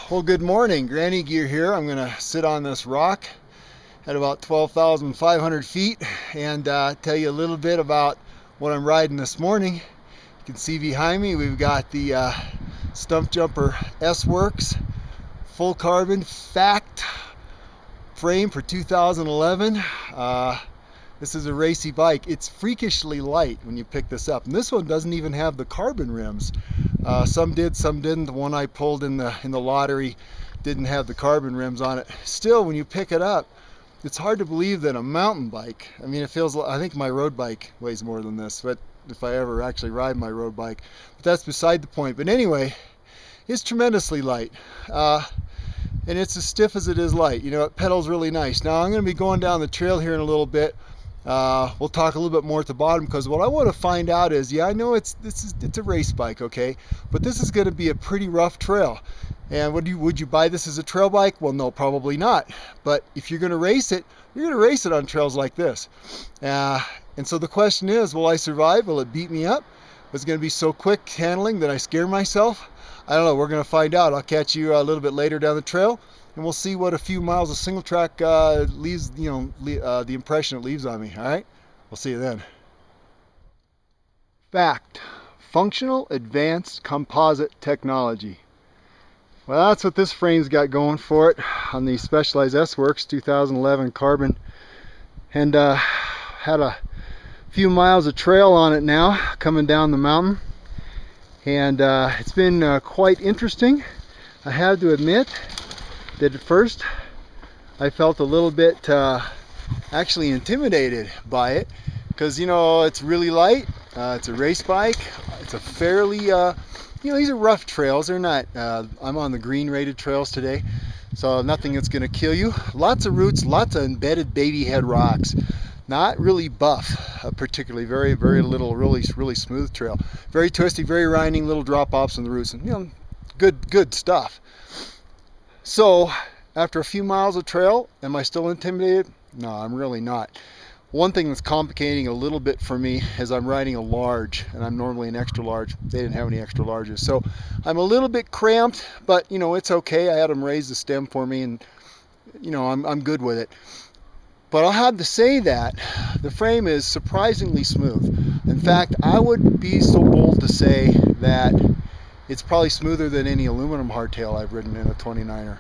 Well, good morning. Granny Gear here. I'm going to sit on this rock at about 12,500 feet and tell you a little bit about what I'm riding this morning. You can see behind me we've got the Stumpjumper S Works full carbon fact frame for 2011. This is a racy bike. It's freakishly light when you pick this up, and this one doesn't even have the carbon rims. Some did, some didn't. The one I pulled in the lottery didn't have the carbon rims on it. Still, when you pick it up, it's hard to believe that a mountain bike, I mean, it feels like, I think my road bike weighs more than this, but if I ever actually ride my road bike, but that's beside the point. But anyway, it's tremendously light. And it's as stiff as it is light. You know, it pedals really nice. Now I'm going to be going down the trail here in a little bit. We'll talk a little bit more at the bottom, because what I want to find out is, yeah, I know it's a race bike, okay, but this is going to be a pretty rough trail. And would you buy this as a trail bike? Well, no, probably not. But if you're going to race it, you're going to race it on trails like this. And so the question is, will I survive? Will it beat me up? Is it going to be so quick handling that I scare myself? I don't know. We're going to find out. I'll catch you a little bit later down the trail, and we'll see what a few miles of single track leaves, the impression it leaves on me. All right, we'll see you then. Fact: functional advanced composite technology. Well, that's what this frame's got going for it on the Specialized S Works 2011 carbon, and had a few miles of trail on it now coming down the mountain, and it's been quite interesting. I have to admit that at first I felt a little bit actually intimidated by it, because, you know, it's really light, it's a race bike, it's a fairly these are rough trails. They're not I'm on the green rated trails today, so nothing that's going to kill you. Lots of roots, lots of embedded baby head rocks, not really buff, particularly very little, really smooth trail, very twisty, very winding, little drop offs in the roots, and, you know, good stuff. So after a few miles of trail, am I still intimidated? No, I'm really not. One thing that's complicating a little bit for me is I'm riding a large, and I'm normally an extra large. They didn't have any extra larges, so I'm a little bit cramped, but, you know, it's okay. I had them raise the stem for me, and, you know, I'm good with it. But I'll have to say that the frame is surprisingly smooth. In fact, I would be so bold to say that it's probably smoother than any aluminum hardtail I've ridden in a 29er.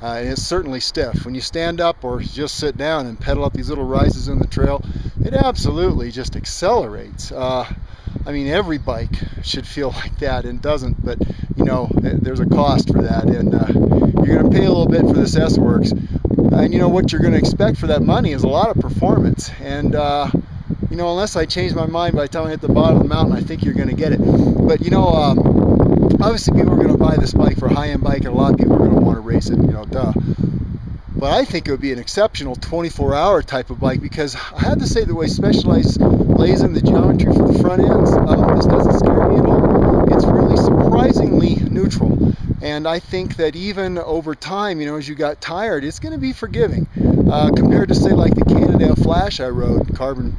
And it's certainly stiff. When you stand up or just sit down and pedal up these little rises in the trail, it absolutely just accelerates. I mean, every bike should feel like that, and doesn't, but, you know, there's a cost for that, and you're going to pay a little bit for this S Works. And, you know, what you're going to expect for that money is a lot of performance. And, you know, unless I change my mind by the time I hit the bottom of the mountain, I think you're going to get it. But, you know, obviously people are going to buy this bike for a high-end bike, and a lot of people are going to want to race it, you know, duh. But I think it would be an exceptional 24-hour type of bike, because I have to say the way Specialized lays in the geometry for the front ends, this doesn't scare me at all. It's really surprisingly neutral. And I think that even over time, you know, as you got tired, it's going to be forgiving. Compared to, say, like the Cannondale Flash I rode, carbon,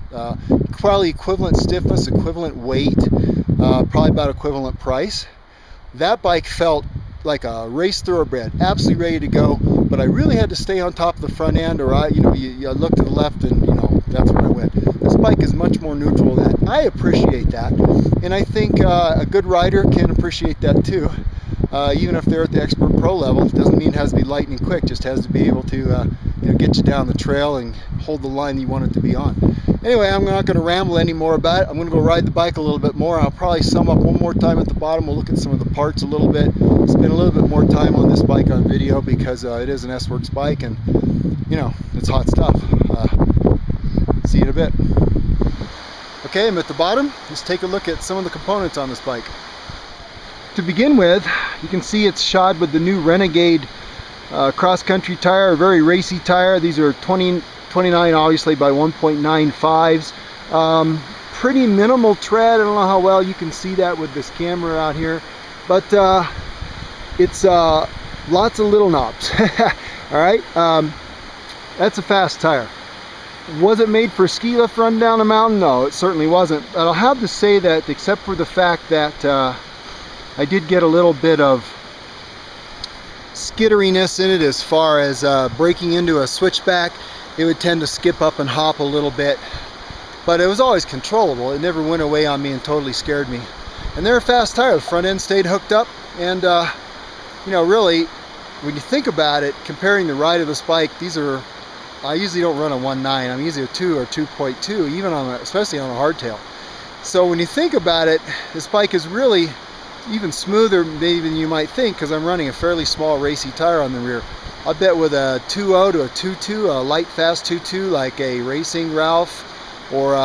probably equivalent stiffness, equivalent weight, probably about equivalent price. That bike felt like a race thoroughbred, absolutely ready to go, but I really had to stay on top of the front end, or I looked to the left, and, you know, that's where I went. This bike is much more neutral than that. I appreciate that, and I think a good rider can appreciate that too. Even if they're at the expert pro level, it doesn't mean it has to be lightning quick. Just has to be able to get you down the trail and hold the line you want it to be on. Anyway, I'm not going to ramble any more about it. I'm going to go ride the bike a little bit more. I'll probably sum up one more time at the bottom. We'll look at some of the parts a little bit. Spend a little bit more time on this bike on video, because it is an S Works bike, and, you know, it's hot stuff. See you in a bit. Okay, I'm at the bottom. Let's take a look at some of the components on this bike. To begin with, you can see it's shod with the new Renegade cross-country tire, a very racy tire. These are 29 obviously by 1.95s. Pretty minimal tread. I don't know how well you can see that with this camera out here, but it's lots of little knobs. All right, that's a fast tire. Was it made for a ski lift run down a mountain? No, it certainly wasn't. But I'll have to say that, except for the fact that I did get a little bit of skitteriness in it as far as breaking into a switchback. It would tend to skip up and hop a little bit, but it was always controllable. It never went away on me and totally scared me. And they're a fast tire. The front end stayed hooked up, and you know, really, when you think about it, comparing the ride of this bike, these are, I usually don't run a 1.9. I'm usually a 2 or 2.2, even on especially on a hardtail. So when you think about it, this bike is really even smoother maybe than you might think, because I'm running a fairly small racy tire on the rear. I bet with a 2.0 to a 2.2, a light fast 2.2 like a Racing Ralph, or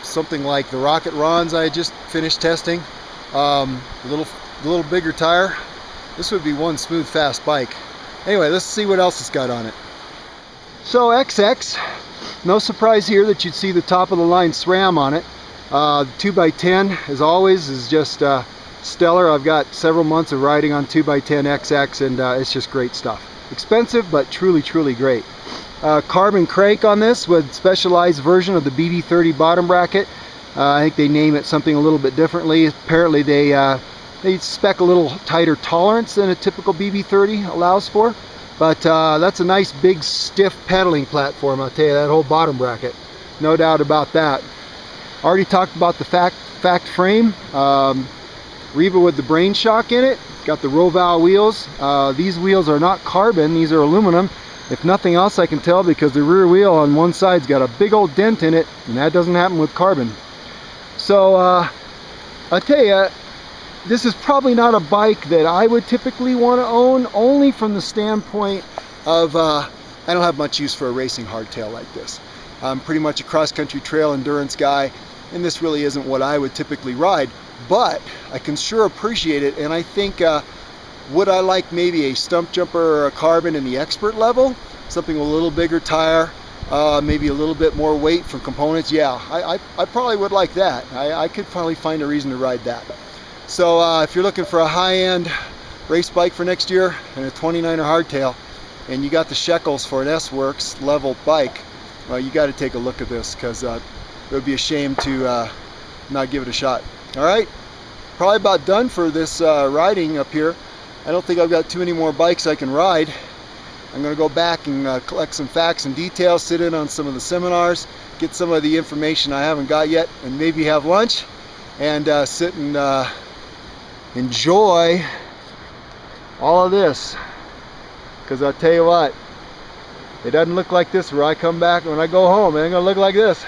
something like the Rocket Rons I just finished testing, a little bigger tire, this would be one smooth fast bike. Anyway, let's see what else it's got on it. So XX, no surprise here that you'd see the top of the line SRAM on it. 2x10 as always is just stellar. I've got several months of riding on 2x10 XX, and it's just great stuff. Expensive, but truly great. Carbon crank on this with specialized version of the BB30 bottom bracket. I think they name it something a little bit differently. Apparently they spec a little tighter tolerance than a typical BB30 allows for, but that's a nice big stiff pedaling platform. I'll tell you, that whole bottom bracket, no doubt about that. Already talked about the fact frame. Reba with the brain shock in it. Got the Roval wheels. These wheels are not carbon, these are aluminum. If nothing else, I can tell because the rear wheel on one side's got a big old dent in it, and that doesn't happen with carbon. So I'll tell you, this is probably not a bike that I would typically want to own, only from the standpoint of I don't have much use for a racing hardtail like this. I'm pretty much a cross-country trail endurance guy, and this really isn't what I would typically ride, but I can sure appreciate it. And I think would I like maybe a Stumpjumper or a carbon in the expert level, something with a little bigger tire, maybe a little bit more weight for components? Yeah, I probably would like that. I could probably find a reason to ride that. So if you're looking for a high-end race bike for next year and a 29er hardtail, and you got the shekels for an S Works level bike, well, you got to take a look at this, because it would be a shame to not give it a shot. All right, probably about done for this riding up here. I don't think I've got too many more bikes I can ride. I'm going to go back and collect some facts and details, sit in on some of the seminars, get some of the information I haven't got yet, and maybe have lunch, and sit and enjoy all of this. Because I'll tell you what, it doesn't look like this where I come back. When I go home, it ain't going to look like this.